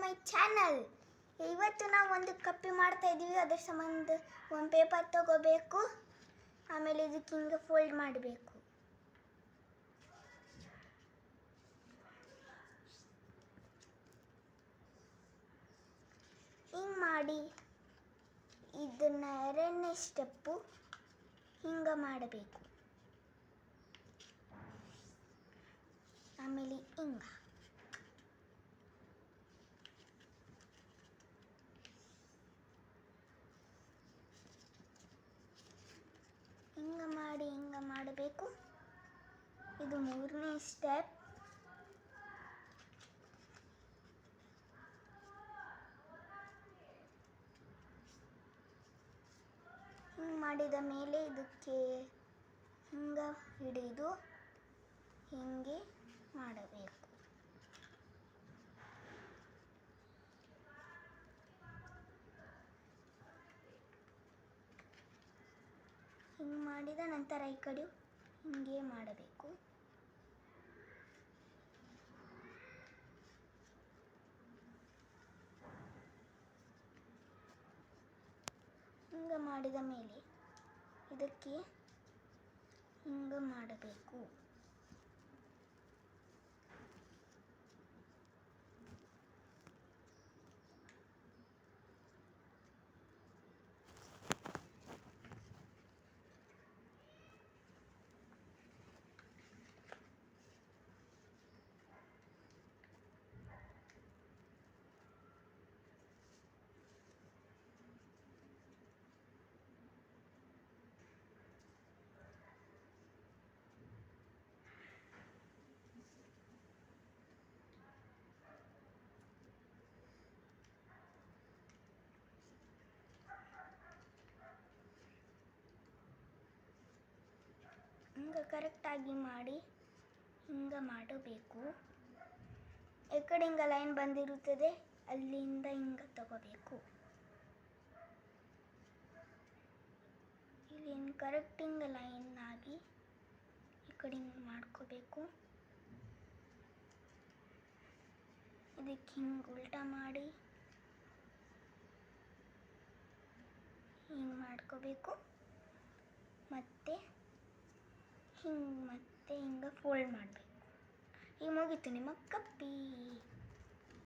My channel. ಇವತ್ತು ನಾವು ಒಂದು ಕಪ್ಪಿ ಮಾಡ್ತಾ ಇದ್ದೀವಿ. ಅದರ ಸಂಬಂಧ ಒಂದು ಪೇಪರ್ ತಗೋಬೇಕು, ಆಮೇಲೆ ಇದಕ್ಕೆ ಹಿಂಗೆ ಫೋಲ್ಡ್ ಮಾಡಬೇಕು. ಹಿಂಗೆ ಮಾಡಿ ಇದನ್ನ ಎರಡನೇ ಸ್ಟೆಪ್ಪು ಹಿಂಗೆ ಮಾಡಬೇಕು. ಆಮೇಲೆ ಹಿಂಗೆ ಹಿಂಗೆ ಮಾಡಬೇಕು. ಇದು ಮೂರನೇ ಸ್ಟೆಪ್. ಹಿಂಗೆ ಮಾಡಿದ ಮೇಲೆ ಇದಕ್ಕೆ ಹಿಂಗೆ ಹಿಡಿದು ಹಿಂಗೆ ಮಾಡಬೇಕು. ಹಿಂಗೆ ಮಾಡಿದ ನಂತರ ಈ ಕಡೆ ಹಿಂಗೆ ಮಾಡಬೇಕು. ಹಿಂಗೆ ಮಾಡಿದ ಮೇಲೆ ಇದಕ್ಕೆ ಹಿಂಗೆ ಮಾಡಬೇಕು. ಹಿಂಗೆ ಕರೆಕ್ಟಾಗಿ ಮಾಡಿ ಹಿಂಗೆ ಮಾಡಬೇಕು. ಈ ಕಡೆ ಹಿಂಗೆ ಲೈನ್ ಬಂದಿರುತ್ತದೆ, ಅಲ್ಲಿಂದ ಹಿಂಗೆ ತಗೋಬೇಕು. ಇಲ್ಲಿ ಕರೆಕ್ಟ್ ಹಿಂಗೆ ಲೈನ್ ಆಗಿ ಈ ಕಡೆ ಹಿಂಗೆ ಮಾಡ್ಕೋಬೇಕು. ಇದಕ್ಕೆ ಹಿಂಗೆ ಉಲ್ಟಾ ಮಾಡಿ ಹಿಂಗೆ ಮಾಡ್ಕೋಬೇಕು. ಮತ್ತೆ ಹಿಂಗೆ ಫೋಲ್ಡ್ ಮಾಡಬೇಕು. ಈಗ ಮುಗೀತು ನಿಮ್ಮ ಕಪ್ಪಿ.